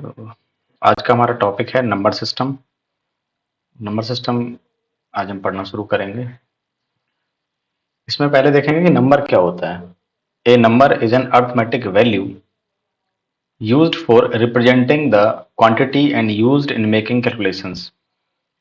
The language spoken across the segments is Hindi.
तो आज का हमारा टॉपिक है नंबर सिस्टम। नंबर सिस्टम आज हम पढ़ना शुरू करेंगे। इसमें पहले देखेंगे कि नंबर क्या होता है। A number is an arithmetic value used for representing the quantity and used in making calculations.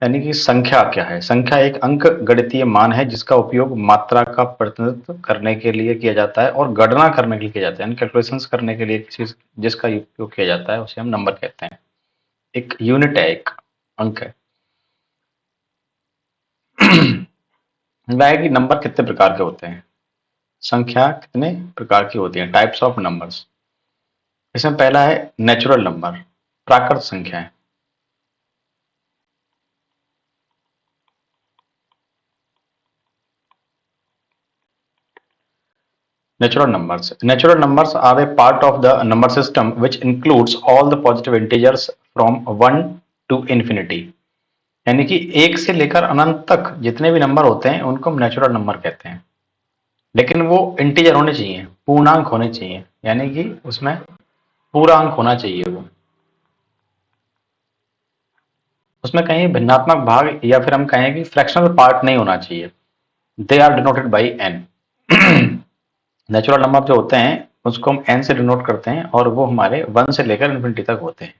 यानी कि संख्या क्या है। संख्या एक अंक गणितीय मान है जिसका उपयोग मात्रा का प्रतिनिधित्व करने के लिए किया जाता है और गणना करने के लिए किया जाता है, यानी कैलकुलेशंस करने के लिए किसी जिसका उपयोग किया जाता है उसे हम नंबर कहते हैं। एक यूनिट है, एक अंक है। वह है कि नंबर कितने प्रकार के होते हैं, संख्या कितने प्रकार की होती है, टाइप्स ऑफ नंबर्स। इसमें पहला है नेचुरल नंबर, प्राकृत संख्याएं। Natural numbers are a part of the number system which includes all the positive integers from 1 to infinity। यानी कि एक से लेकर अनंत तक जितने भी नंबर होते हैं उनको हम नेचुरल नंबर कहते हैं, लेकिन वो इंटीजर होने चाहिए, पूर्णांक होने चाहिए, यानी कि उसमें पूरा अंक होना चाहिए। वो उसमें कहीं भिन्नात्मक भाग या फिर हम कहें कि फ्रैक्शनल पार्ट नहीं होना चाहिए। They are denoted by n. Natural number जो होते हैं उसको हम एन से डिनोट करते हैं और वो हमारे 1 से लेकर इन्फिनिटी तक होते हैं,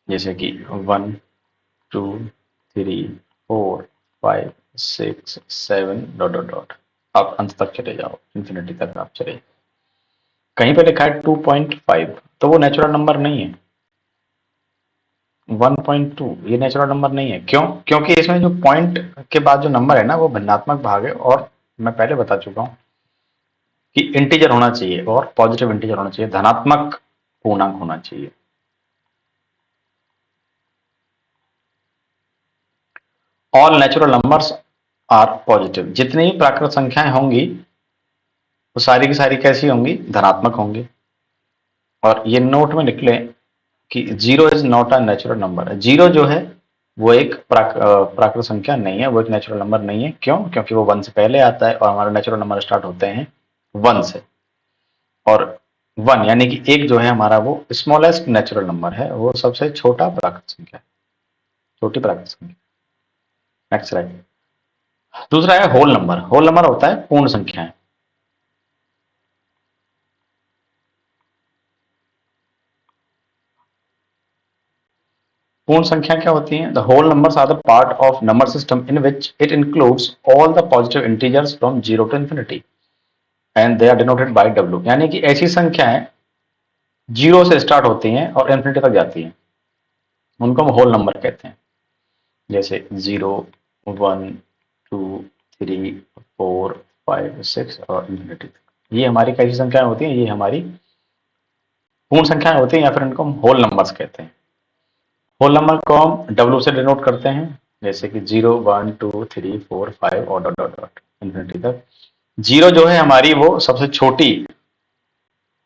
जैसे कि 1, 2, 3, 4, 5, 6, 7 डॉट डॉट डॉट। आप अंत तक चले जाओ, इन्फिनिटी तक आप चले। कहीं पे लिखा है 2.5, तो वो नेचुरल नंबर नहीं है। 1.2 ये नेचुरल नंबर नहीं है। क्यों? क्योंकि इसमें जो पॉइंट के बाद जो नंबर है ना वो भिन्नात्मक भाग है, और मैं पहले बता चुका हूं कि इंटीजर होना चाहिए और पॉजिटिव इंटीजर होना चाहिए, धनात्मक पूर्णांक होना चाहिए। All natural numbers are positive. जितनी प्राकृत संख्याएं होंगी वो सारी की सारी कैसी होंगी, धनात्मक होंगी। और ये नोट में लिख लें कि zero is not a natural number. Zero जो है वो एक प्राकृत संख्या नहीं है, वो एक नेचुरल नंबर नहीं है। क्यों? क्योंकि वो 1 से पहले आता है और हमारे नेचुरल नंबर स्टार्ट होते हैं 1 से। और 1 यानी कि एक जो है हमारा वो स्मॉलेस्ट नेचुरल नंबर है, वो सबसे छोटा प्राकृत संख्या है, छोटी प्राकृत संख्या। Next slide. दूसरा है होल नंबर। होल नंबर होता है पूर्ण संख्याएं। पूर्ण संख्या क्या होती हैं? The whole numbers are the part of number system in which it includes all the positive integers from zero to infinity and they are denoted by डब्ल्यू। यानी कि ऐसी संख्याएं जीरो से स्टार्ट होती हैं और इन्फिनिटी तक जाती हैं, उनको हम होल नंबर कहते हैं। जैसे 0, 1, 2, 3, 4, 5, 6 और इन्फिनिटी तक। ये हमारी कैसी संख्याएं होती हैं? ये हमारी पूर्ण संख्याएं होती हैं, या फिर इनको हम होल नंबर्स कहते हैं। होल नंबर को हम डब्ल्यू से डिनोट करते हैं, जैसे कि 0, 1, 2, 3, 4, 5 और डॉट डॉट डॉट इन्फिनिटी तक। जीरो जो है हमारी वो सबसे छोटी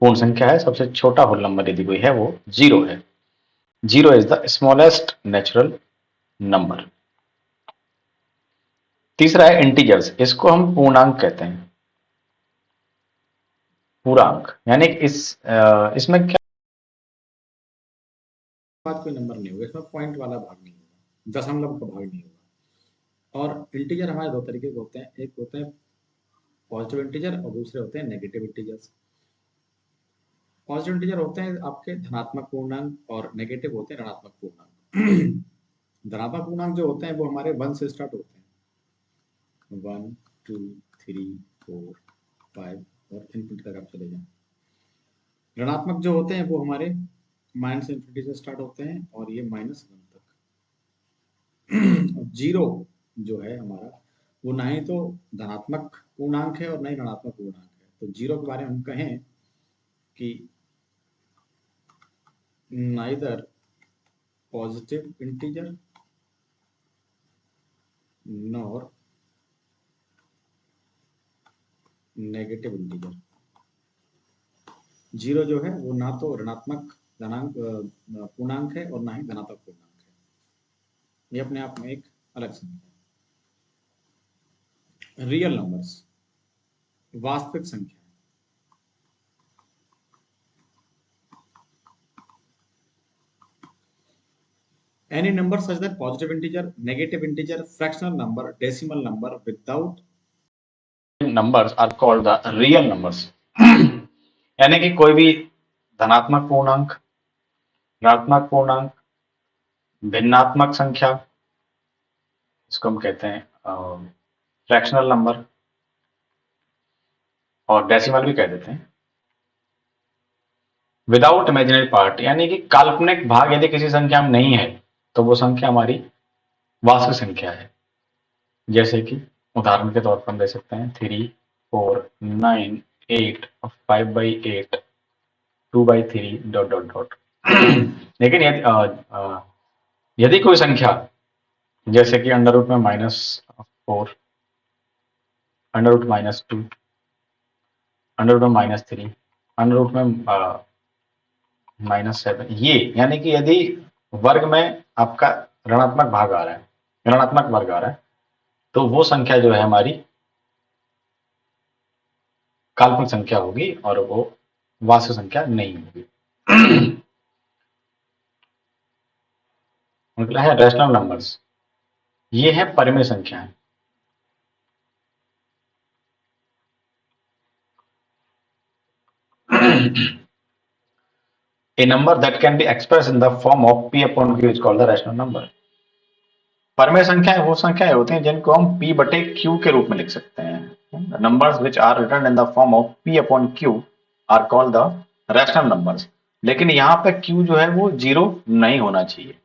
पूर्ण संख्या है, सबसे छोटा होल नंबर यदि कोई है वो जीरो है। Zero is the smallest natural number. तीसरा है इंटीजर्स। इसको हम पूर्णांक कहते हैं, पूर्णांक। यानी इसमें क्या बात, कोई नंबर नहीं होगा इसमें, पॉइंट वाला भाग नहीं होगा, दशमलव का भाग नहीं होगा। और इंटीजर हमारे दो तरीके के होते हैं, एक होते हैं पॉजिटिव इंटीजर और दूसरे होते हैं नेगेटिव इंटीजर्स। पॉजिटिव इंटीजर होते हैं आपके धनात्मक पूर्णांक और नेगेटिव होते हैं ऋणात्मक पूर्णांक। धनात्मक पूर्णांक जो होते हैं वो हमारे 1 से स्टार्ट होते हैं, 1, 2, 3, 4, 5 और इनफिनिटी तक आप चले जाएं। ऋणात्मक जो होते हैं वो हमारे माइनस इन्फिनिटी से स्टार्ट होते हैं और ये -1 तक। जीरो जो है हमारा वो ना ही तो धनात्मक पूर्णांक है और ना ही ऋणात्मक पूर्णांक है। तो जीरो के बारे में हम कहें कि neither positive integer nor negative integer. Zero जो है वो ना तो ऋणात्मक धनांक पूर्णांक है और ना ही धनात्मक पूर्णांक है। ये अपने आप में एक अलग संख्या है। रियल नंबर्स, वास्तविक संख्या। Any number such that positive integer, negative integer, fractional number, decimal number without numbers are called the real numbers. यानी कि कोई भी धनात्मक पूर्णांक, ऋणात्मक पूर्णांक, भिन्नात्मक संख्या, इसको हम कहते हैं फ्रैक्शनल नंबर और डेसिमल भी कह देते हैं। विदाउट इमेजिनरी पार्ट यानी कि काल्पनिक भाग यदि किसी संख्या में नहीं है तो वो संख्या हमारी वास्तविक संख्या है। जैसे कि उदाहरण के तौर पर हम ले सकते हैं 3, 4, 9, 8, 5/8, 2/3 डॉट डॉट डॉट। लेकिन यदि कोई संख्या जैसे कि अंडर रूट में -4, अंडर रूट -2, अंडर रूट में -3, अंडर रूट में -7, ये यानी कि यदि वर्ग में आपका ऋणात्मक भाग आ रहा है, ऋणात्मक वर्ग आ रहा है, तो वो संख्या जो है हमारी काल्पनिक संख्या होगी और वो वास्तविक संख्या नहीं होगी। मतलब है रैशनल नंबर्स, ये है परिमेय संख्याएं। A number that can be expressed in the form of p upon q is called the rational number. परमेय संख्याएं वो संख्याएं होती हैं जिनको हम p बटे q के रूप में लिख सकते हैं। Numbers which are written in the form of p upon q are called the rational numbers. लेकिन यहाँ पे q जो है वो जीरो नहीं होना चाहिए।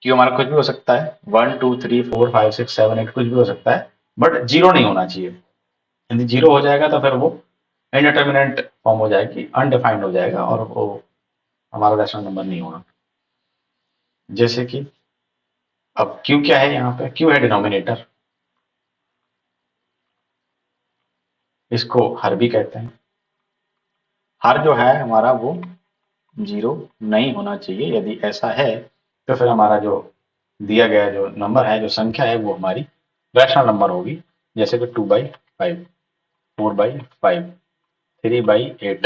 q हमारा कुछ भी हो सकता है, 1 2 3 4 5 6 7 8 कुछ भी हो सकता है, बट जीरो नहीं होना चाहिए। यदि जीरो हो जाएगा तो फिर वो इनडिटर्मिनेट फॉर्म हो जाएगी, अनडिफाइंड हो जाएगा और वो हमारा रैशनल नंबर नहीं होगा। जैसे कि अब q क्या है, यहाँ पे q है डिनोमिनेटर, इसको हर भी कहते हैं। हर जो है हमारा वो जीरो नहीं होना चाहिए। यदि ऐसा है तो फिर हमारा जो दिया गया जो नंबर है, जो संख्या है, वो हमारी रैशनल नंबर होगी। जैसे कि 2/5, 4/5, 3/8।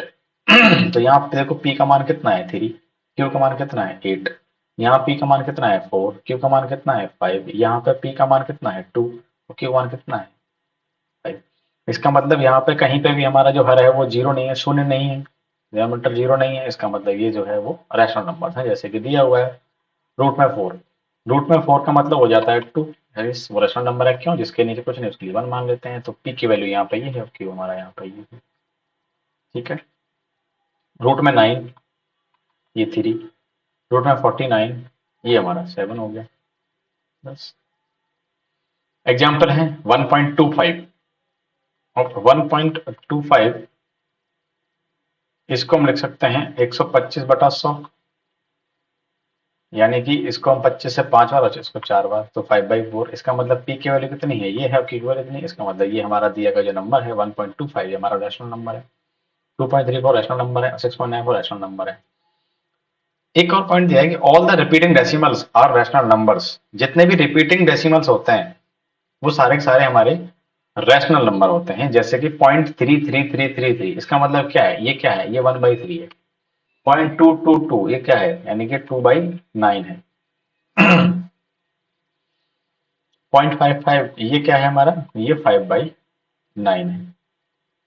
तो यहाँ पे देखो p का मान कितना है 3, q का मान कितना है 8, यहाँ p का मान कितना है 4, q का मान कितना है 5, यहाँ पे p का मान कितना है 2 और q मान कितना है 5। इसका मतलब यहाँ पे कहीं पे भी हमारा जो हर है वो जीरो नहीं है, शून्य नहीं है, डिनोमिनेटर जीरो नहीं है। इसका मतलब ये जो है वो रैशनल नंबर है। जैसे कि दिया हुआ है रूट में 4, रूट में 4 का मतलब हो जाता है 2, वो रैशनल नंबर है। क्यों? जिसके नीचे कुछ नहीं उसके लिए 1 मान लेते हैं। तो p की वैल्यू यहाँ पे ये है और q हमारा यहाँ पे ये है। ठीक है। रूट में 9 ये 3, रूट में 49 ये हमारा 7 हो गया। बस एग्जाम्पल है 1.25 और 1.25 इसको हम लिख सकते हैं 125/100, यानी कि इसको हम 25 से 5 बार और इसको 4 बार, तो 5/4। इसका मतलब p की वैल्यू कितनी है, ये है, और q की वैल्यू कितनी है, इसका मतलब ये हमारा दिया गया जो नंबर है 1.25 ये हमारा रैशनल नंबर है। 2.34 रैशनल नंबर है, 6.94 रैशनल नंबर है। एक और पॉइंट दिया है कि all the repeating decimals are rational numbers. जितने भी रिपीटिंग डेसिमल्स होते हैं वो सारे के सारे हमारे रैशनल नंबर होते हैं। जैसे कि 0.3333, इसका मतलब क्या है, ये क्या है, ये 1/3 है। 0.222 ये क्या है, यानी कि 2/9 है। 0.55 ये क्या है हमारा, ये 5/9 है।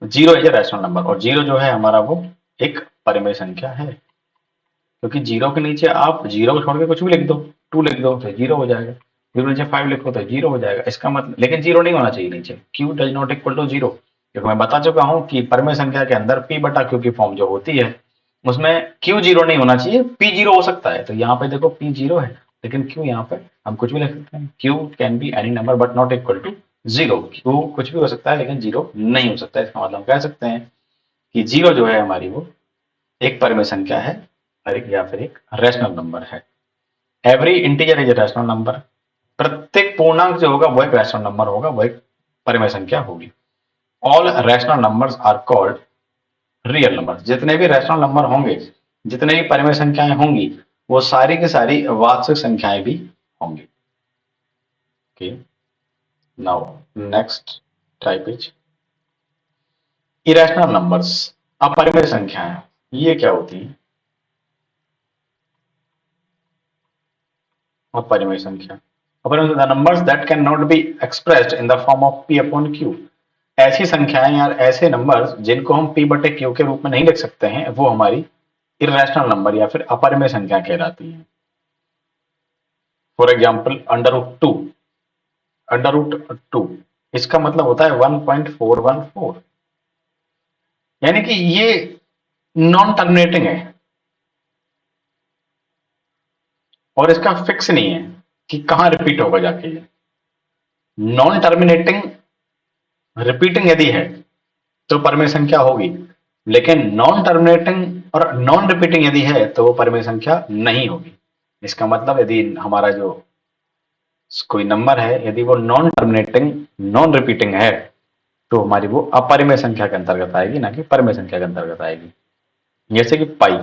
Zero is a rational number, और जीरो जो है हमारा वो एक परिमेय संख्या है, क्योंकि जीरो के नीचे आप जीरो को छोड़ के कुछ भी लिख दो, 2 लिख दो तो जीरो हो जाएगा, जीरो नीचे 5 लिखो तो जीरो हो जाएगा। इसका मतलब, लेकिन जीरो नहीं होना चाहिए नीचे, q does not equal to zero. क्योंकि मैं बता चुका हूं कि परिमेय संख्या के अंदर p बटा q की फॉर्म जो होती है उसमें q जीरो नहीं होना चाहिए, p जीरो हो सकता है। तो यहाँ पे देखो p जीरो है, लेकिन q यहाँ पे हम कुछ भी लिख सकते हैं, q can be any number but not equal to zero. q कुछ भी हो सकता है लेकिन जीरो नहीं हो सकता। इसका मतलब हम कह सकते हैं कि जीरो जो है हमारी वो एक परिमेय संख्या है और एक या फिर एक रैशनल नंबर है। Every integer is rational number. प्रत्येक पूर्णांक जो होगा वो एक रैशनल नंबर होगा, वो एक परिमेय संख्या होगी। All rational numbers are called real number. जितने भी रैशनल नंबर होंगे, जितने भी परिमेय संख्याएं होंगी, वो सारी की सारी वास्तविक संख्याएं भी होंगी। Okay, now next type is irrational numbers. अपरिमेय संख्याएं, ये क्या होती हैं? अपरिमेय संख्या। अपरिमेय the numbers that can not be expressed in the form of p upon q। ऐसी संख्याएं या ऐसे नंबर्स जिनको हम p बटे q के रूप में नहीं लिख सकते हैं, वो हमारी इरेशनल नंबर या फिर अपरिमेय संख्या कहलाती हैं। For example under root two इसका मतलब होता है 1.414, यानी कि ये नॉन टर्मिनेटिंग है और इसका फिक्स नहीं है कि कहां रिपीट होगा जाके। ये नॉन टर्मिनेटिंग रिपीटिंग यदि है तो परिमेय संख्या होगी, लेकिन नॉन टर्मिनेटिंग और नॉन रिपीटिंग यदि है तो वो परिमेय संख्या नहीं होगी। इसका मतलब यदि हमारा जो कोई नंबर है यदि वो नॉन टर्मिनेटिंग नॉन रिपीटिंग है तो हमारी वो अपरिमेय संख्या के अंतर्गत आएगी, ना कि परिमेय संख्या के अंतर्गत आएगी। जैसे कि पाई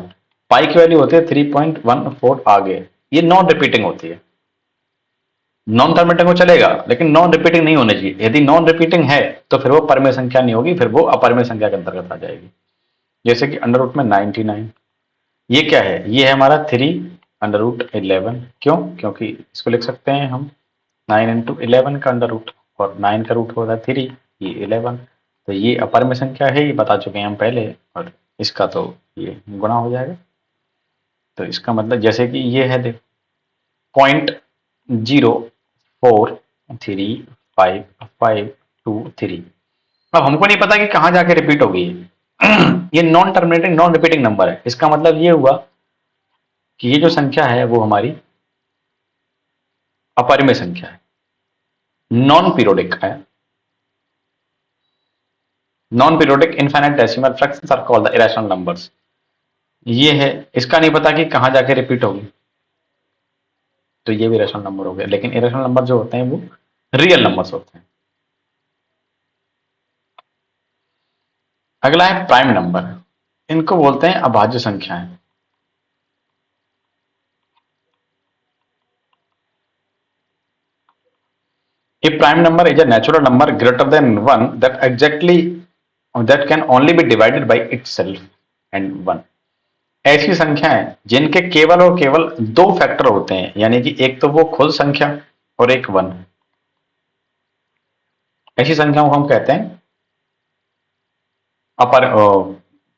पाई की वैल्यू होती है 3.14 आगे, ये नॉन रिपीटिंग होती है। नॉन टर्मिनेटिंग को चलेगा लेकिन नॉन रिपीटिंग नहीं होनी चाहिए। यदि नॉन रिपीटिंग है तो फिर वो परिमेय संख्या नहीं होगी, फिर वो अपरिमेय संख्या के अंतर्गत आ जाएगी। जैसे कि अंडर रूट में 99, ये क्या है? ये है हमारा 3√11। क्यों? क्योंकि इसको लिख सकते हैं हम 9 इंटू 11 का अंडर रूट, और 9 का रूट होता है 3, ये 11। तो ये अपरिमेय संख्या है, ये बता चुके हैं हम पहले, और इसका तो ये गुणा हो जाएगा। तो इसका मतलब जैसे कि ये है, देख 0.0435523। अब हमको नहीं पता कि कहां जाके रिपीट होगी ये। ये non terminating non repeating number है। इसका मतलब ये हुआ कि ये जो संख्या है वो हमारी अपरिमेय संख्या है, नॉन पीरियोडिक है। Non periodic infinite decimal fractions are called the irrational numbers. ये है, इसका नहीं पता कि कहां जाके रिपीट होगी, तो ये भी इरेशनल नंबर हो गया। लेकिन इरेशनल नंबर जो होते हैं वो रियल नंबर्स होते हैं। अगला है प्राइम नंबर। इनको बोलते हैं अभाज्य संख्याएं। A prime number is a natural number greater than one that can only be divided by itself and one। ऐसी संख्याएं जिनके केवल और केवल दो फैक्टर होते हैं, यानी कि एक तो वो खुद संख्या और एक वन, ऐसी संख्याओं को हम कहते हैं अपर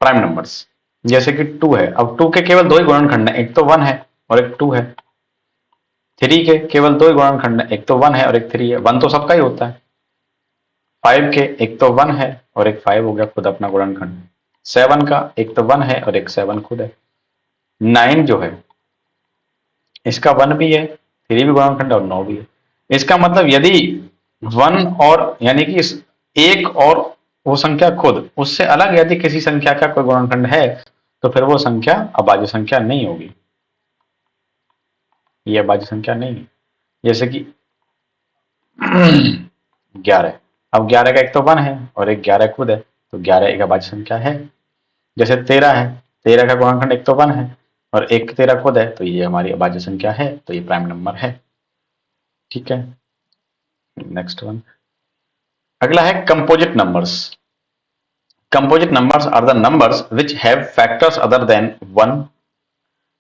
प्राइम नंबर्स। जैसे कि 2 है, अब 2 के केवल दो ही गुणनखंड है, एक तो 1 है और एक 2 है। 3 के केवल दो ही गुणनखंड है, एक तो 1 है और एक 3 है। 1 तो सबका ही होता है। 5 के एक तो 1 है और एक 5 हो गया खुद अपना गुणनखंड। 7 का एक तो 1 है और एक 7 खुद है। 9 जो है इसका 1 भी है, 3 भी गुणनखंड है और 9 भी है। इसका मतलब यदि 1 और यानी कि एक और वो संख्या खुद उससे अलग यदि किसी संख्या का कोई गुणनखंड है तो फिर वो संख्या अभाज्य संख्या नहीं होगी, ये अभाज्य संख्या नहीं है। जैसे कि 11, अब 11 का एक तो 1 है और एक 11 खुद है, तो 11 एक अभाज्य संख्या है। जैसे 13 है, 13 का गुणनखंड एक तो 1 है और एक 13 खुद है, तो ये हमारी अभाज्य संख्या है, तो ये प्राइम नंबर है। ठीक है, नेक्स्ट वन। अगला है composite numbers. Composite numbers are the numbers which have factors other than 1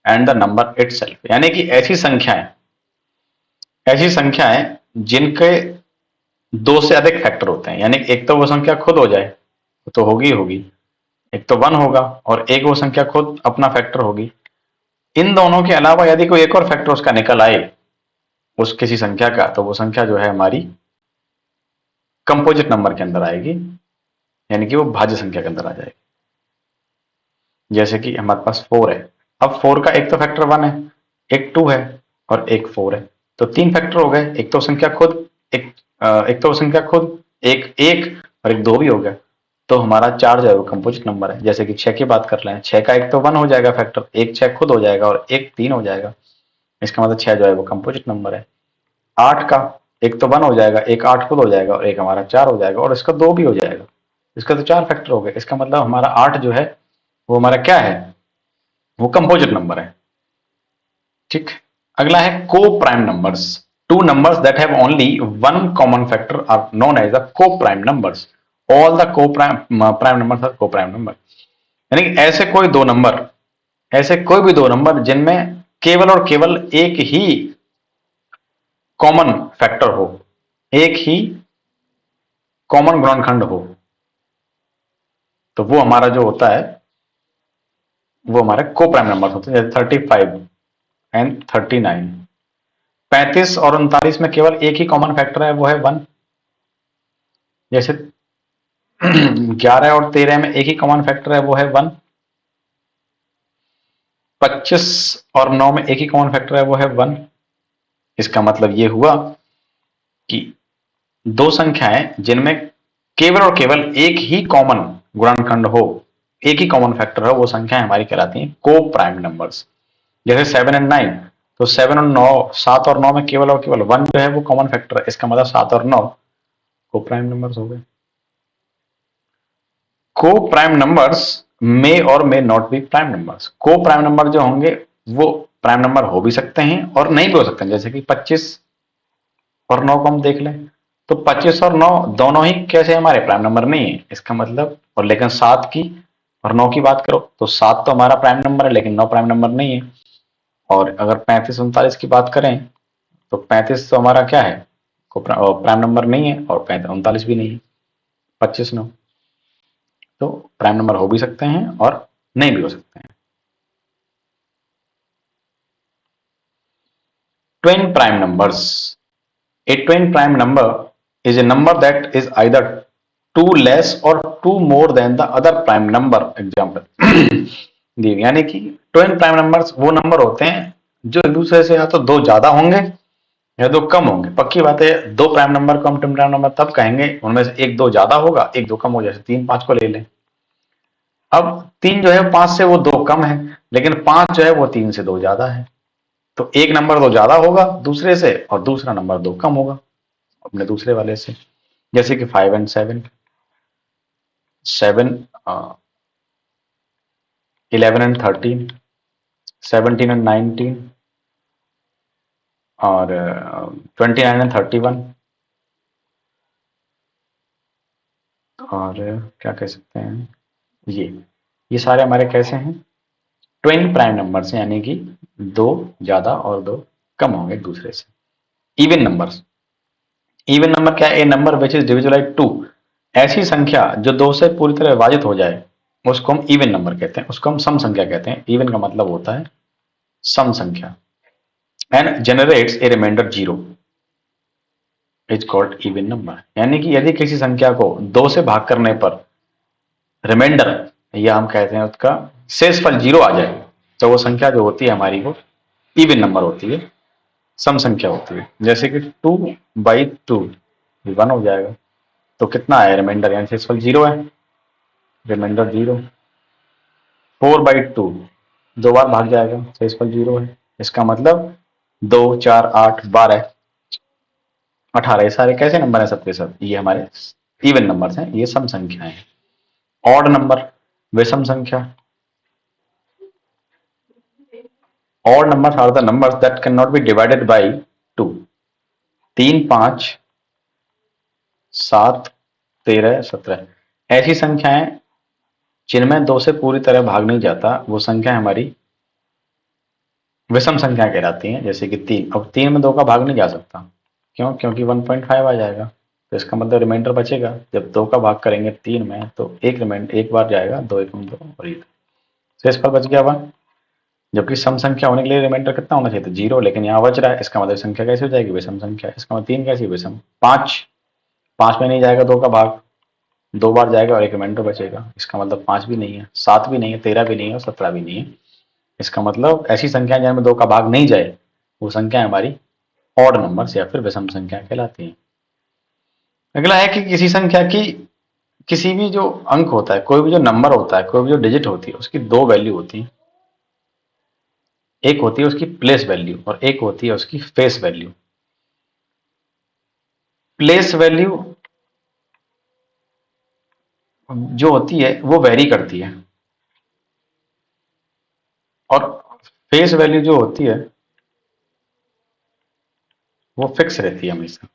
and the number itself. यानी कि ऐसी संख्याएं जिनके दो से अधिक फैक्टर होते हैं, यानी एक तो वो संख्या खुद हो जाए तो होगी, एक तो 1 होगा और एक वो संख्या खुद अपना फैक्टर होगी। इन दोनों के अलावा यदि कोई एक और फैक्टर उसका निकल आए उस किसी संख्या का, तो वो संख्या जो है हमारी कंपोजिट नंबर के अंदर आएगी, यानी कि वो भाज्य संख्या के अंदर आ जाएगी। जैसे कि हमारे पास 4 है, अब 4 का एक तो फैक्टर 1 है, एक 2 है और एक 4 है, तो 3 फैक्टर हो गए। एक तो संख्या खुद एक तो संख्या खुद एक और एक 2 भी हो गया, तो हमारा 4 जो है वो कंपोजिट नंबर है। जैसे कि 6 की बात कर लें, 6 का एक तो 1 हो जाएगा फैक्टर, एक 6 खुद हो जाएगा और एक 3 हो जाएगा, इसका मतलब 6 जो है वो कंपोजिट नंबर है। 8 का एक तो 1 हो जाएगा, एक 8 खुद हो जाएगा और एक हमारा 4 हो जाएगा और इसका 2 भी हो जाएगा, इसका तो 4 फैक्टर हो गए। इसका मतलब हमारा 8 जो है वो हमारा क्या है, वो कंपोजिट नंबर है। ठीक, अगला है को prime numbers. Two numbers that have only one common factor are known as the co-prime numbers. All the prime numbers are co-prime number। यानी कि ऐसे कोई भी दो नंबर जिनमें केवल और केवल एक ही कॉमन फैक्टर हो, एक ही कॉमन गुणनखंड हो, तो वो हमारा जो होता है वो हमारे को प्राइम नंबर होते हैं, जैसे 35 एंड 39। 35 और 39 में केवल एक ही कॉमन फैक्टर है, वो है 1। जैसे 11 और 13 में एक ही कॉमन फैक्टर है, वो है 1। 25 और 9 में एक ही कॉमन फैक्टर है, वो है 1। इसका मतलब ये हुआ कि दो संख्याएं जिनमें केवल और केवल एक ही कॉमन गुणनखंड हो, एक ही कॉमन फैक्टर हो, वो संख्याएं हमारी कहलाती हैं को प्राइम नंबर्स। जैसे 7 एंड 9, तो 7 और 9, 7 और 9 में केवल और केवल 1 जो है वो कॉमन फैक्टर है, इसका मतलब 7 और 9 को प्राइम नंबर्स हो गए। को प्राइम नंबर्स मे और may not be prime numbers. को प्राइम नंबर जो होंगे वो प्राइम नंबर हो भी सकते हैं और नहीं भी हो सकते हैं। जैसे कि 25 और 9 को हम देख लें, तो 25 और 9 दोनों ही कैसे हमारे प्राइम नंबर नहीं है, इसका मतलब। और लेकिन 7 की और 9 की बात करो तो 7 तो हमारा प्राइम नंबर है लेकिन 9 प्राइम नंबर नहीं है। और अगर 35 39 की बात करें तो 35 तो हमारा क्या है, को प्राइम नंबर नहीं है, और 39 भी नहीं है। 25 9 तो प्राइम नंबर हो भी सकते हैं और नहीं भी हो सकते हैं। Twin prime numbers. A twin prime number is a number that is either two less or two more than the other prime number. Example जी, यानी कि ट्विन प्राइम नंबर्स वो नंबर होते हैं जो एक दूसरे से या तो दो ज्यादा होंगे या दो कम होंगे। पक्की बात है, दो प्राइम नंबर को हम ट्विन प्राइम नंबर तब कहेंगे उनमें से एक दो ज्यादा होगा एक दो कम हो। जैसे 3 5 को ले लें, अब 3 जो है 5 से वो दो कम है, लेकिन 5 जो है वो 3 से दो ज्यादा है। तो एक नंबर दो ज्यादा होगा दूसरे से और दूसरा नंबर दो कम होगा अपने दूसरे वाले से। जैसे कि 5 एंड 7, 7 11 एंड 13, 17 एंड 19, और 29 एंड 31। और क्या कह सकते हैं, ये सारे हमारे कैसे हैं, ट्विन प्राइम नंबर्स हैं, यानी कि दो ज्यादा और दो कम होंगे एक दूसरे से। Even numbers. इवन नंबर क्या है, a number which is divisible two. ऐसी संख्या जो दो से पूरी तरह विभाजित हो जाए उसको हम इवन नंबर कहते हैं, उसको हम सम संख्या कहते हैं। इवन का मतलब होता है सम संख्या। And generates a remainder zero is called even number. यानी कि यदि किसी संख्या को दो से भाग करने पर रिमाइंडर, या हम कहते हैं उसका शेषफल जीरो आ जाए, तो वो संख्या जो होती है हमारी वो इवन नंबर होती है, सम संख्या होती है। जैसे कि 2/2 1 हो जाएगा, तो कितना है रिमाइंडर, यानी शेषफल जीरो है, रिमाइंडर जीरो। 4/2 दो बार भाग जाएगा, शेषफल जीरो है। इसका मतलब 2 4 8 12 18, ये सारे कैसे नंबर है सबके सब, ये हमारे इवन नंबर्स हैं, ये सम संख्याएं हैं। ऑड नंबर, विषम संख्या। Odd numbers are the numbers that can not be divided by 2। 3 5 7 13 17 ऐसी संख्याएं जिनमें दो से पूरी तरह भाग नहीं जाता, वो संख्या हमारी विषम संख्या कहलाती हैं। जैसे कि 3, अब 3 में दो का भाग नहीं जा सकता, क्यों, क्योंकि 1.5 आ जाएगा। तो इसका मतलब रिमाइंडर बचेगा, जब दो का भाग करेंगे 3 में तो एक रिमाइंडर एक बार जाएगा, 2 1 2 और एक शेषफल बच गया 1। जबकि सम संख्या होने के लिए रिमाइंडर कितना होना चाहिए था, जीरो, लेकिन यहाँ बच रहा है। इसका मतलब संख्या कैसे हो जाएगी, विषम संख्या। इसका मतलब 3 कैसी विषम। 5 5 में नहीं जाएगा दो का भाग, दो बार जाएगा और एक रिमाइंडर बचेगा। इसका मतलब 5 भी नहीं है, 7 भी नहीं है, 13 भी नहीं है और 17 भी नहीं है। इसका मतलब ऐसी संख्या जिनमें दो का भाग नहीं जाए वो संख्या हमारी ऑड नंबर्स या फिर विषम संख्या कहलाती हैं। अगला है कि किसी संख्या की किसी भी जो अंक होता है, कोई भी जो नंबर होता है, कोई भी जो डिजिट होती है, उसकी दो वैल्यू होती है। एक होती है उसकी प्लेस वैल्यू और एक होती है उसकी फेस वैल्यू। प्लेस वैल्यू जो होती है वो वेरी करती है, और फेस वैल्यू जो होती है वो फिक्स रहती है हमेशा।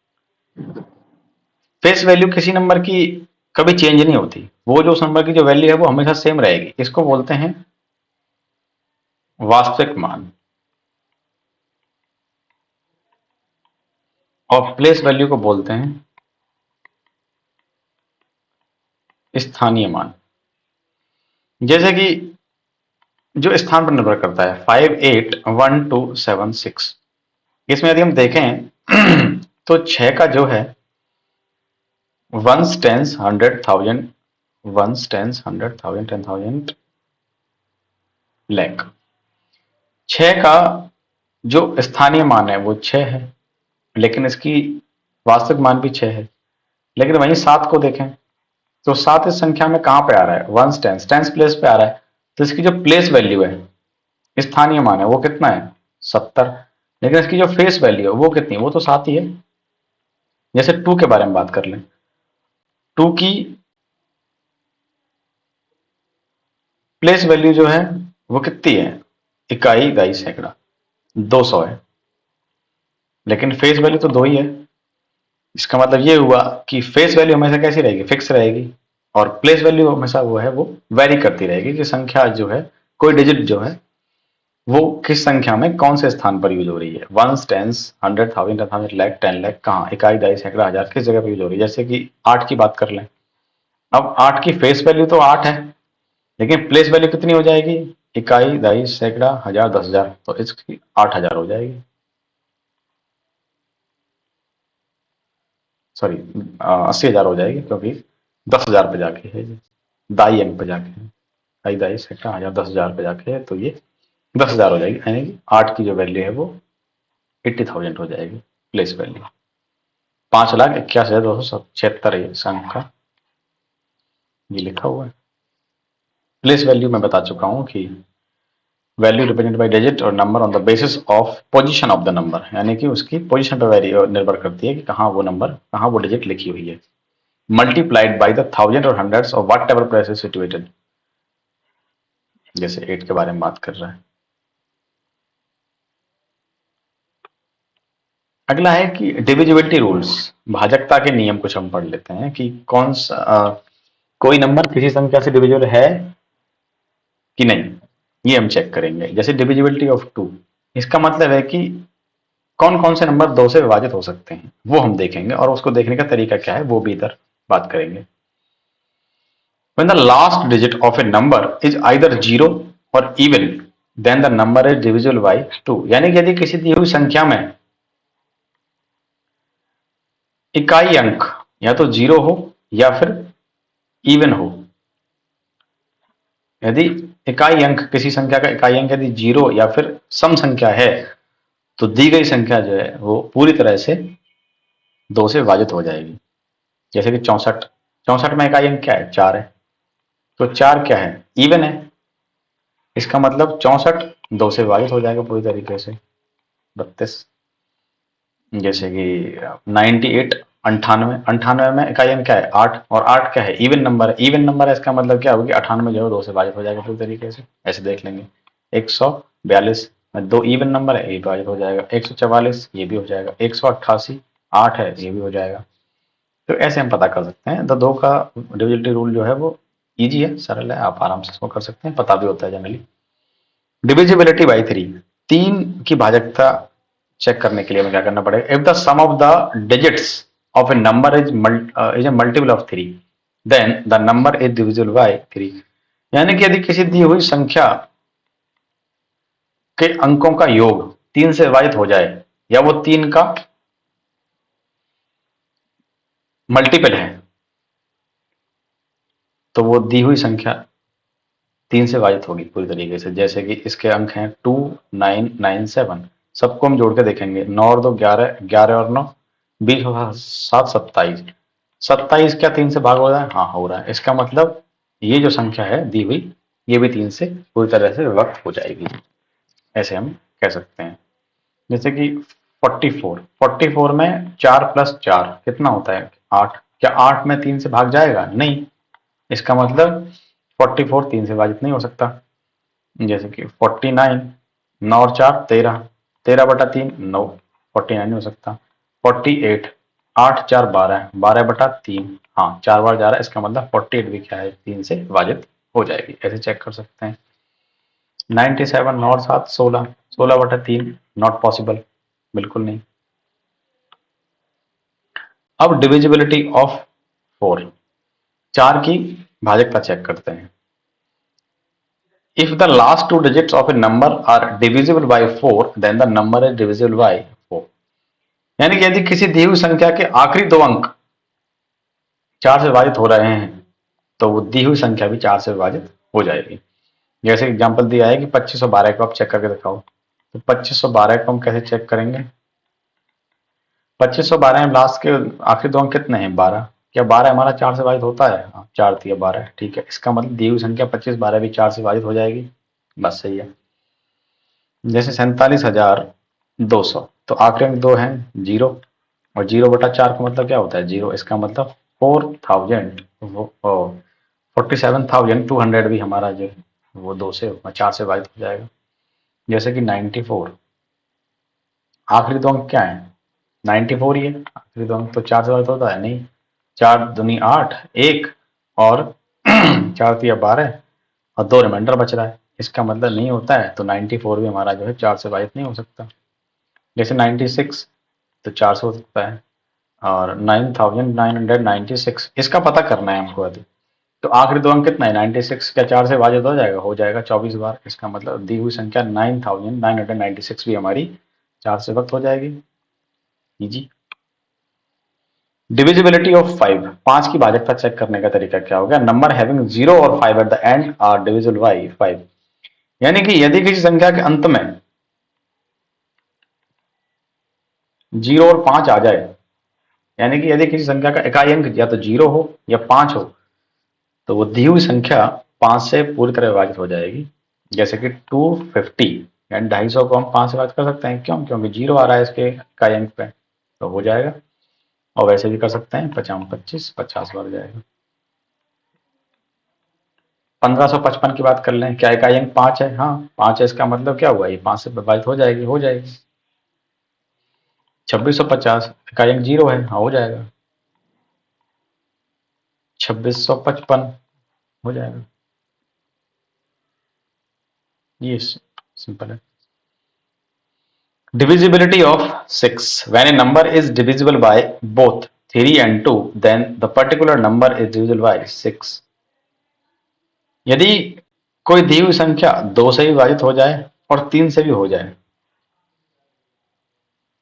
फेस वैल्यू किसी नंबर की कभी चेंज नहीं होती, वो जो उस नंबर की जो वैल्यू है वो हमेशा सेम रहेगी। इसको बोलते हैं वास्तविक मान। और प्लेस वैल्यू को बोलते हैं स्थानीय मान। जैसे कि जो स्थान पर निर्भर करता है 581276, इसमें यदि हम देखें तो 6 का जो है ones tens 100,000, ones tens 100,000, 10,000, lakh. 6 का जो स्थानीय मान है वो 6 है, लेकिन इसकी वास्तविक मान भी 6 है। लेकिन वहीं 7 को देखें तो 7 इस संख्या में कहां पे आ रहा है, वंस टेंस, टेंस प्लेस पे आ रहा है। तो इसकी जो प्लेस वैल्यू है, स्थानीय मान है, वो कितना है 70। लेकिन इसकी जो फेस वैल्यू है वो कितनी है, वो तो 7 ही है। जैसे 2 के बारे में बात कर लें, 2 की प्लेस वैल्यू जो है वो कितनी है, इकाई दाई सैकड़ा, 200 है। लेकिन फेस वैल्यू तो 2 ही है। इसका मतलब ये हुआ कि फेस वैल्यू हमेशा कैसी रहेगी, फिक्स रहेगी, और प्लेस वैल्यू हमेशा वो है वो वेरी करती रहेगी कि संख्या जो है, कोई डिजिट जो है वो किस संख्या में कौन से स्थान पर यूज हो रही है। वंस टेंस 100,000, 10,000, लैख, 10 लाख, कहाँ, इकाई दाई सैकड़ा हजार, किस जगह पर यूज हो रही है। जैसे कि 8 की बात कर लें, अब 8 की फेस वैल्यू तो 8 है, लेकिन प्लेस वैल्यू कितनी हो जाएगी, इकाई दाई सैकड़ा हजार, 10,000, तो इसकी 8,000 हो जाएगी। सॉरी, 80,000 हो जाएगी, क्योंकि 10,000 पे जाके है ये, दाई अंक पे जाके है, दाई दाई सैकड़ा हजार, 10,000 पे जाके है, तो ये 10,000 हो जाएगी। यानी कि 8 की जो वैल्यू है वो 80,000 हो जाएगी प्लेस वैल्यू। 5,81,276 है इस अंक का, ये लिखा हुआ है। प्लेस वैल्यू मैं बता चुका हूं कि वैल्यू रिप्रेजेंट बाय डिजिट और number on the basis of position of the number, यानी कि उसकी पोजीशन पर वेरी निर्भर करती है कि कहाँ वो नंबर, कहाँ वो डिजिट लिखी हुई है। मल्टीप्लाइड बाय द थाउजेंड और हंड्रेड्स और what ever place is situated, जैसे 8 के बारे में बात कर रहा है। अगला है कि डिविजिबिलिटी रूल्स, भाजकता के नियम कुछ हम पढ़ लेते हैं कि कौन सा कोई नंबर किसी संख्या से डिविजिबल है कि नहीं, ये हम चेक करेंगे। जैसे डिविजिबिलिटी ऑफ 2, इसका मतलब है कि कौन कौन से नंबर 2 से विभाजित हो सकते हैं, वो हम देखेंगे, और उसको देखने का तरीका क्या है वो भी इधर बात करेंगे। When the last digit of a number is either 0 or even, then the number is divisible by 2, यानी कि यदि किसी दी हुई संख्या में इकाई अंक या तो 0 हो या फिर इवन हो, यदि इकाई अंक, किसी संख्या का इकाई अंक यदि 0 या फिर सम संख्या है, तो दी गई संख्या जो है वो पूरी तरह से 2 से विभाजित हो जाएगी। जैसे कि 64, 64 में इकाई अंक क्या है, 4 है, तो 4 क्या है, इवन है। इसका मतलब 64 2 से विभाजित हो जाएगा पूरी तरीके से, 32। जैसे कि 98, 98, 98 में इकाई अंक क्या है, 8, और 8 क्या है, इवन नंबर है। इवन नंबर है, इसका मतलब क्या होगा कि 98 जो है 2 से विभाजित हो जाएगा पूरी तरीके से। ऐसे देख लेंगे, 142 में 2 इवन नंबर है, ये विभाजित हो जाएगा। 144 ये भी हो जाएगा। 188 8 है, ये भी हो जाएगा। तो ऐसे हम पता कर सकते हैं। तो 2 का डिविजिबिलिटी रूल जो है वो इजी है, सरल है, आप आराम से इसको कर सकते हैं, पता भी होता है जनरली। डिविजिबिलिटी बाई 3, 3 की भाजकता चेक करने के लिए हमें क्या करना पड़ेगा। If the sum of the digits of a number is a multiple of 3, then the number is divisible by 3, यानी कि यदि किसी दी हुई संख्या के अंकों का योग 3 से विभाजित हो जाए, या वो 3 का मल्टीपल है, तो वो दी हुई संख्या 3 से विभाजित होगी पूरी तरीके से। जैसे कि इसके अंक हैं 2997, सबको हम जोड़ के देखेंगे, 9 और 2 11, 11 और 9 20 और 7 27, 27 क्या 3 से भाग हो रहा है, हाँ हो रहा है। इसका मतलब ये जो संख्या है दी हुई, ये भी 3 से पूरी तरह से विभक्त हो जाएगी, ऐसे हम कह सकते हैं। जैसे कि 44, 44 में 4 प्लस 4 कितना होता है, 8, क्या 8 में 3 से भाग जाएगा, नहीं। इसका मतलब 44 3 से विभाजित नहीं हो सकता। जैसे कि 49, 9 और 4 13, 13/3 9, 49 नहीं हो सकता। 48, 8 4 12, 12/3, हाँ 4 बार जा रहा है, इसका मतलब 48 भी क्या है, 3 से विभाजित हो जाएगी। ऐसे चेक कर सकते हैं। 97, 9 और 7 16, 16/3 नॉट पॉसिबल, बिल्कुल नहीं। अब डिविजिबिलिटी ऑफ 4, 4 की भाजकता चेक करते हैं। If the last 2 digits of a number are divisible by 4 then the number is divisible by 4। यानी कि यदि किसी दी हुई संख्या के आखिरी 2 अंक 4 से विभाजित हो रहे हैं तो वो दी हुई संख्या भी 4 से विभाजित हो जाएगी। जैसे एग्जांपल दिया है कि 2512 को आप चेक करके दिखाओ, तो 2512 को हम कैसे चेक करेंगे? 2512 में लास्ट के आखिरी 2 अंक कितने हैं? 12। क्या 12 हमारा 4 से विभाजित होता है? हाँ, 4 दिया 12, ठीक है। इसका मतलब दी हुई संख्या 2512 भी 4 से विभाजित हो जाएगी। बस सही है। जैसे 47,200, तो आखिरी अंक 2 हैं 0, और 0/4 का मतलब क्या होता है? 0। इसका मतलब 47,200 भी हमारा जो वो 2 से 4 से विभाजित हो जाएगा। जैसे कि 94, आखिरी 2 अंक क्या है? 94 ही है। आखिरी 2 अंक तो 4 से विभाजित होता है नहीं। 4 दूनी 8, 1 और 4 तिया 12 और 2 रिमाइंडर बच रहा है। इसका मतलब नहीं होता है, तो 94 भी हमारा जो है 4 से विभाजित नहीं हो सकता। जैसे 96 तो 4 से हो सकता है, और 9996 इसका पता करना है हमको। यदि तो आखिरी 2 अंक कितना है? 96। क्या 4 से विभाजित हो जाएगा? हो जाएगा 24 बार। इसका मतलब दी हुई संख्या 9996 भी हमारी 4 से विभक्त हो जाएगी। इजी। डिविजिबिलिटी ऑफ 5, 5 की भाजकता चेक करने का तरीका क्या होगा? नंबर हैविंग 0 और 5 at the end are divisible by 5। यानी कि यदि किसी संख्या के अंत में 0 और 5 आ जाए, यानी कि यदि किसी संख्या का इकाई अंक या तो 0 हो या 5 हो, तो वो दी हुई संख्या 5 से पूरी तरह विभाजित हो जाएगी। जैसे कि 250 यानी 250 को हम 5 से विभाजित कर सकते हैं। क्यों? क्योंकि 0 आ रहा है इसके इकाई अंक पे, तो हो जाएगा। और वैसे भी कर सकते हैं, 50 25 50 बार जाएगा। 1555 की बात कर लें, क्या इकाई अंक 5 है? हाँ 5 है। इसका मतलब क्या हुआ? ये 5 से विभाजित हो जाएगी, हो जाएगी। 2650 इकाई अंक 0 है, हाँ हो जाएगा। 2655 हो जाएगा। ये सिंपल है। Divisibility of 6. When a number is divisible by both 3 and 2, then the particular number is divisible by 6. यदि कोई दी हुई संख्या 2 से भी विभाजित हो जाए और 3 से भी हो जाए,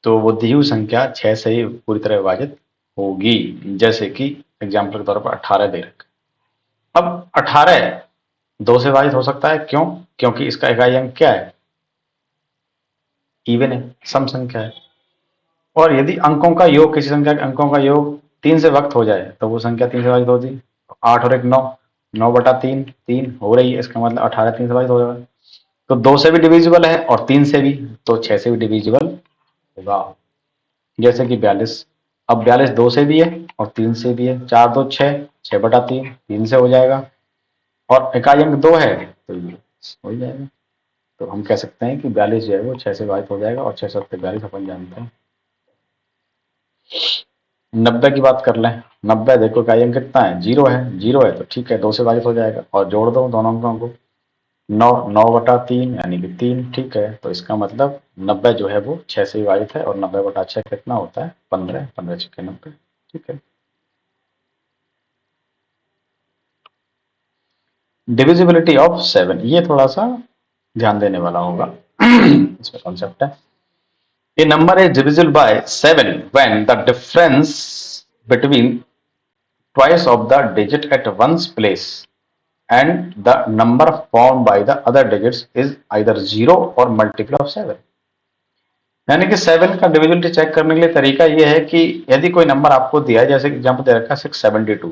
तो वो दी हुई संख्या 6 से ही पूरी तरह विभाजित होगी। जैसे कि एग्जाम्पल के तौर पर 18 दे रखा। अब 18 2 से विभाजित हो सकता है। क्यों? क्योंकि इसका इकाई अंक क्या है? इवन है, सम संख्या है। और यदि अंकों का योग, किसी संख्या के अंकों का योग 3 से वक्त हो जाए, तो वो संख्या 3 से विभाजित होती। 8 और 1 9, 9/3 3 हो रही है। इसका मतलब 18 3 से विभाजित हो जाएगा। तो 2 से भी डिविजिबल है और 3 से भी, तो 6 से भी डिविजिबल होगा। जैसे कि 42, अब 42 2 से भी है और 3 से भी है। 4 2 6, 6/3 3 से हो जाएगा, और इकाई अंक 2 है तो ये हो जाएगा। तो हम कह सकते हैं कि 42 जो है वो 6 से विभाजित हो जाएगा, और 6 7 42 अपन जानते हैं। 90 की बात कर लें। 90 देखो इकाई अंक कितना है? 0 है। 0 है तो ठीक है, 2 से विभाजित हो जाएगा, और जोड़ दो दोनों अंकों को। 9 9/3 यानी कि 3, ठीक है। तो इसका मतलब 90 जो है वो 6 से विभाजित है, और 90/6 कितना होता है? 15, 15 6 90, ठीक है। डिविजिबिलिटी ऑफ 7, ये थोड़ा सा ध्यान देने वाला होगा। इसका कॉन्सेप्ट है, a number is divisible by 7 when the difference between twice of the digit at one's place and the number formed by the other digits is either 0 or multiple of 7। यानी कि 7 का डिविजिबिलिटी चेक करने के लिए तरीका यह है कि यदि कोई नंबर आपको दिया है, जैसे एग्जांपल दे रखा है 672,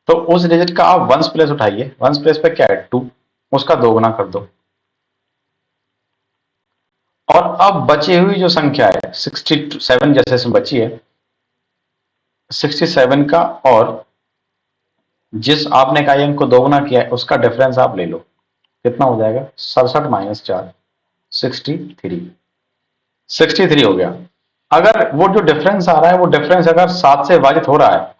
तो उस डिजिट का आप वंस प्लेस उठाइए। वंस प्लेस पे क्या है? 2, उसका दोगुना कर दो, और अब बची हुई जो संख्या है 67 जैसे इसमें बची है, 67 का और जिस आपने इकाई अंक को दोगुना किया है उसका डिफरेंस आप ले लो। कितना हो जाएगा? 67 - 4 63, 63 हो गया। अगर वो जो डिफरेंस आ रहा है, वो डिफरेंस अगर 7 से विभाजित हो रहा है,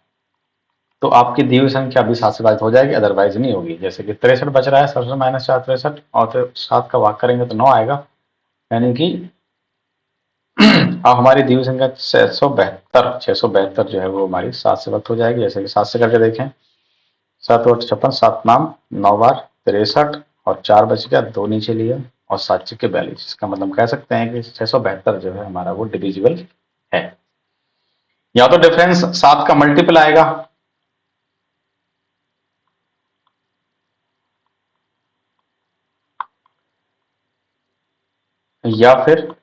तो आपकी दी हुई संख्या भी 7 से विभाजित हो जाएगी, अदरवाइज नहीं होगी। जैसे कि 63 बच रहा है, 67 - 4 63, और फिर 7 का भाग करेंगे तो 9 आएगा। यानी कि अब हमारी दी हुई संख्या 672 जो है वो हमारी 7 से वक्त हो जाएगी। जैसे कि 7 से करके देखें, 7 8 56, 7 नाम 9 बार 63 और 4 बच गया, 2 नीचे लिया और 7 छिके 42। इसका मतलब कह सकते हैं कि 672 जो है हमारा वो डिविजिबल है। या तो डिफरेंस 7 का मल्टीपल आएगा, या फिर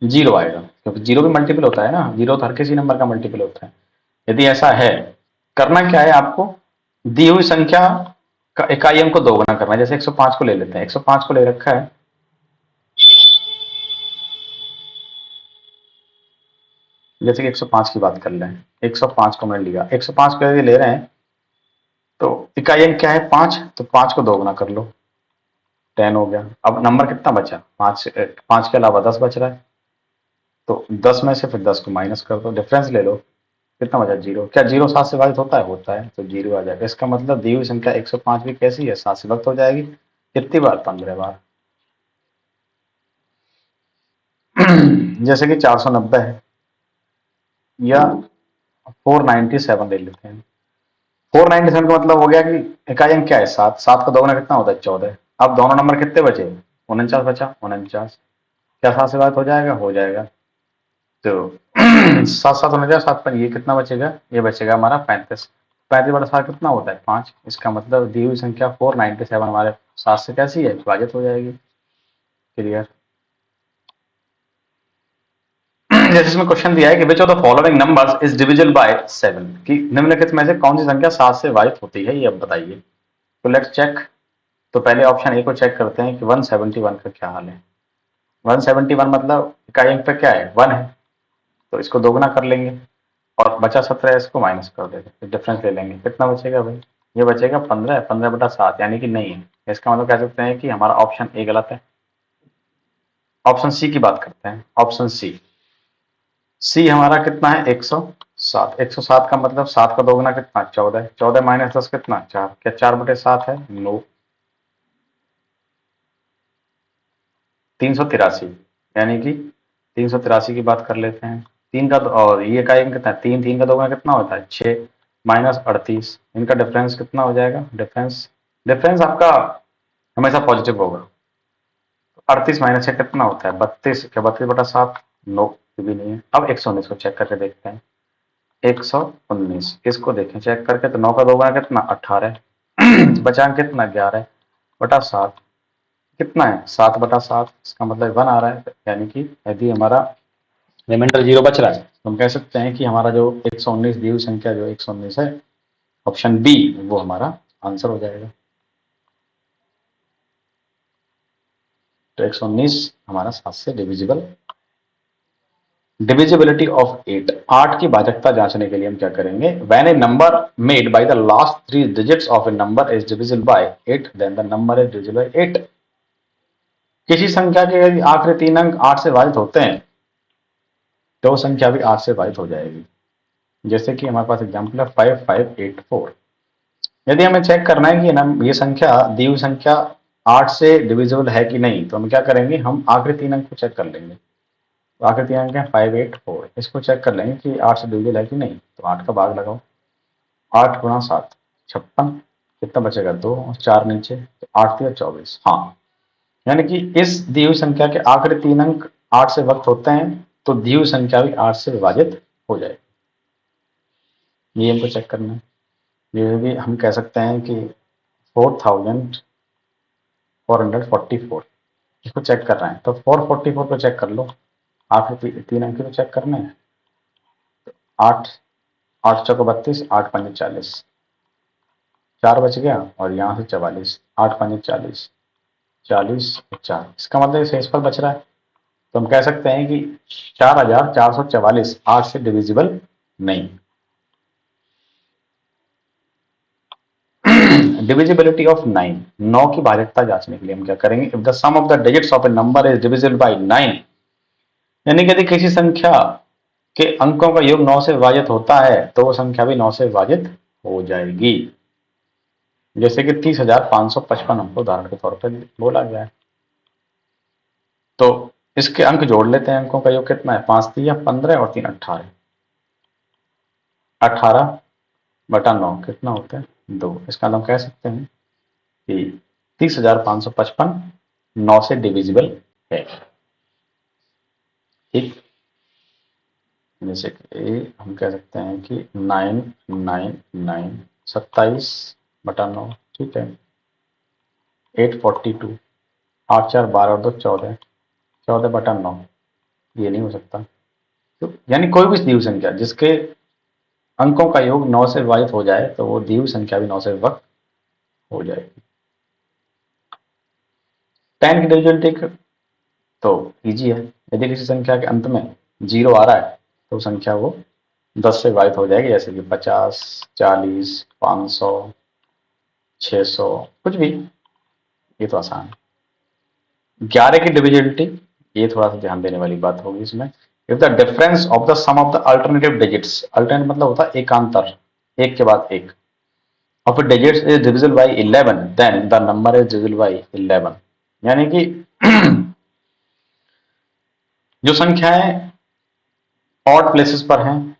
जीरो आएगा, क्योंकि जीरो भी मल्टीपल होता है ना, जीरो तो हर किसी नंबर का मल्टीपल होता है। यदि ऐसा है, करना क्या है आपको, दी हुई संख्या का इकाई अंक को दोगुना करना है। जैसे 105 को ले लेते हैं, 105 को ले रखा है, जैसे कि 105 की बात कर लें, 105 को मैंने लिया, 105 को यदि ले रहे हैं तो इकाई अंक क्या है 5, तो 5 को दोगुना कर लो, 10 हो गया। अब नंबर कितना बचा, 5 के अलावा 10 बच रहा है, तो 10 में से फिर 10 को माइनस कर दो, डिफरेंस ले लो, कितना बचा जीरो। क्या जीरो 7 से विभाजित होता है, होता है, तो जीरो आ जाएगा। इसका मतलब दी हुई संख्या 105 भी कैसी है, 7 से विभाजित हो जाएगी। कितनी बार, 15 बार। जैसे कि 490 है, या 497 ले लेते हैं। 497 का मतलब हो गया कि इकाई अंक क्या है 7, 7 का दोगुना कितना होता है 14। अब दोनों नंबर कितने बचे, 49 बचा, 49। क्या 7 से बात हो जाएगा, हो जाएगा। तो 7 7 49, 7 पर ये कितना बचेगा, ये बचेगा हमारा 35। 35 बटा 7 कितना होता है 5। इसका मतलब दी हुई संख्या 497 हमारे 7 से कैसी है, विभाजित हो जाएगी। क्लियर। जैसे इसमें क्वेश्चन दिया है कि which of the following numbers is divisible bye 7, कि निम्नलिखित में से कौन सी संख्या 7 से विभाजित होती है, ये अब बताइए। तो लेट्स चेक। तो पहले ऑप्शन ए को चेक करते हैं कि 171 का क्या हाल है। 171 मतलब इकाई अंक पे क्या है 1 है, तो इसको दोगुना कर लेंगे और बचा 17 है, इसको माइनस कर देंगे, डिफरेंस ले लेंगे, कितना बचेगा भाई, ये बचेगा 15, 15 बटा 7 यानी कि नहीं है। इसका मतलब कह सकते हैं कि हमारा ऑप्शन ए गलत है। ऑप्शन सी की बात करते हैं, ऑप्शन सी। सी हमारा कितना है 107। 107 का मतलब 7 का दोगुना कितना 14, 14 माइनस 10 कितना 4, क्या 4 बटे 7 है, नो। 383, यानी कि 383 की बात कर लेते हैं। तीन का और ये का एक कितना है 3, 3 का दोगुना कितना होता है 6 माइनस 38, इनका डिफरेंस कितना हो जाएगा, डिफरेंस डिफरेंस आपका हमेशा पॉजिटिव होगा। 38 माइनस 6 कितना होता है 32, क्या 32 बटा 7, नो, ये भी नहीं है। अब 119 को चेक करके देखते हैं। 119 इसको देखें चेक करके, तो 9 का दोगुना कितना 18, बचा कितना 11 बटा 7, कितना है 7 बटा 7, इसका मतलब 1 आ रहा है। यानी कि यदि हमारा रिमाइंडर जीरो बच रहा है तो हम कह सकते हैं कि हमारा जो 119 दी हुई संख्या जो 119 है, ऑप्शन बी वो हमारा आंसर हो जाएगा। तो 119 हमारा 7 से डिविजिबल। डिविजिबिलिटी ऑफ 8, 8 की भाजकता जांचने के लिए हम क्या करेंगे, when a number made by the last 3 digits of a number is divisible by 8 then the number is divisible by 8। किसी संख्या के यदि आखिरी 3 अंक 8 से विभाजित होते हैं तो संख्या भी 8 से विभाजित हो जाएगी। जैसे कि हमारे पास एग्जांपल है 5584। यदि हमें चेक करना है कि ना ये संख्या दी हुई संख्या 8 से डिविजिबल है कि नहीं, तो हम क्या करेंगे, हम आखिरी 3 अंक को चेक कर लेंगे। तो आखिरी 3 अंक है 584, इसको चेक कर लेंगे कि 8 से डिविजिबल है कि नहीं। तो 8 का भाग लगाओ, 8 गुणा 7 56, कितना बचेगा 2 और 4 नीचे, तो 8 या 24। हाँ, यानी कि इस दी हुई संख्या के आखिरी 3 अंक 8 से वक्त होते हैं, तो दी हुई संख्या भी 8 से विभाजित हो जाए। ये हमको चेक करना है। ये भी हम कह सकते हैं कि 4444, इसको चेक कर रहे हैं तो 444 को चेक कर लो, आखिरी 3 अंक तो चेक करने हैं। 8 8 चौको 32, 8 पंजे 40, 4 बच गया और यहाँ से 44, 8 पंजे 40, 40 और 4, इसका मतलब शेष पर बच रहा है। तो हम कह सकते हैं कि 4444 8 से डिविजिबल नहीं। डिविजिबिलिटी ऑफ 9, 9 की भाजकता जांचने के लिए हम क्या करेंगे, if the sum of the digits of a number is divisible by 9, यानी कि यदि किसी संख्या के अंकों का योग 9 से विभाजित होता है तो वो संख्या भी 9 से विभाजित हो जाएगी। जैसे कि 30,555 हमको उदाहरण के तौर पर बोला गया है। तो इसके अंक जोड़ लेते हैं। अंकों का योग कितना है? 5 3 15 और 3 18। 18/9 कितना होता है? 2। इसका मतलब कह सकते हैं कि 30,555 9 से डिविजिबल है। ठीक, जैसे कि हम कह सकते हैं कि 999 27/9। ठीक है, 842 8 4 12 और 2 14 14/9। ये नहीं हो सकता। तो यानी कोई भी दी हुई संख्या जिसके अंकों का योग 9 से विभाजित हो जाए तो वो दी हुई संख्या भी 9 से विभक्त हो जाएगी। 10 की डिविजिबिलिटी तो इजी है। यदि किसी संख्या के अंत में 0 आ रहा है तो संख्या वो 10 से विभाजित हो जाएगी, जैसे कि 50 40 500 600 कुछ भी। ये तो आसान है। 11 की डिविजिबिलिटी, ये थोड़ा सा ध्यान देने वाली बात होगी इसमें। If the difference of the sum of the alternative digits, alternate मतलब होता है एकांतर, एक के बाद एक, of digits is divisible by 11 then the number is divisible by 11। यानी कि जो संख्याएं ऑड प्लेसेस पर हैं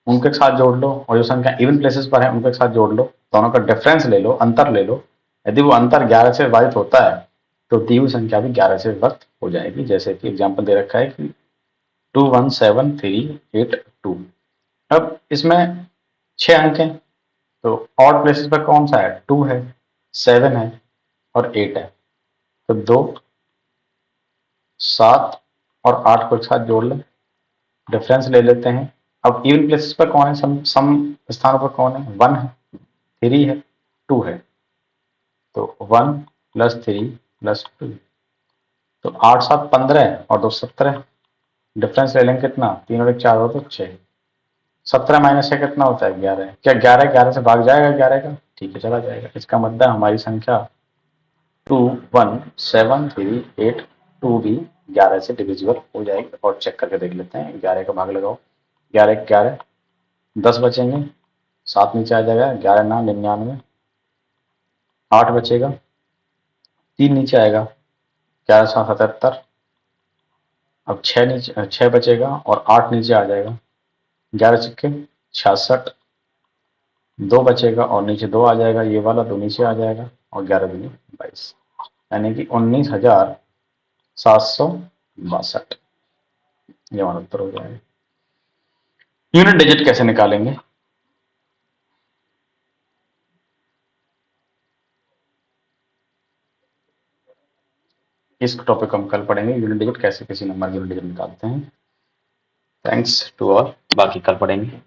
उनके साथ जोड़ लो, और जो संख्या इवन प्लेसेस पर है उनके साथ जोड़ लो, दोनों का डिफरेंस ले लो, अंतर ले लो। यदि वो अंतर 11 से विभाजित होता है तो दी हुई संख्या भी 11 से विभक्त हो जाएगी। जैसे कि एग्जाम्पल दे रखा है कि 217382। अब इसमें 6 अंक हैं तो ऑड प्लेसेस पर कौन सा है? 2 है, 7 है और 8 है। तो 2 7 और 8 को एक साथ जोड़ लें, डिफरेंस ले लेते हैं। अब इवन प्लेसेस पर कौन है? सम स्थानों पर कौन है? 1 है, 3 है, 2 है। तो 1 + 3 + 2, तो 8 7 15 और 2 17। डिफरेंस ले लेंगे कितना? 3 और 1 4 हो तो 6। 17 माइनस 6 कितना होता है? 11। क्या 11 11 से भाग जाएगा 11 का? ठीक है, चला जाएगा। इसका मतलब हमारी संख्या 217382 भी 11 से डिविजिबल हो जाएगी। और चेक करके देख लेते हैं। 11 का भाग लगाओ, 11 11 10 बचेंगे, 7 नीचे आ जाएगा, 11 9 99, 8 बचेगा, 3 नीचे आएगा, 11 7 77। अब 6 नीचे 6 बचेगा और 8 नीचे आ जाएगा, 11 छक्के 66, 2 बचेगा और नीचे 2 आ जाएगा, ये वाला 2 नीचे आ जाएगा और 11 दूनी 22, यानी कि 19,762। ये हमारा उत्तर हो जाएगा। यूनिट डिजिट कैसे निकालेंगे? इस टॉपिक को हम कल पढ़ेंगे, यूनिट डिजिट कैसे किसी नंबर की यूनिट डिजिट निकालते हैं। थैंक्स टू ऑल, बाकी कल पढ़ेंगे।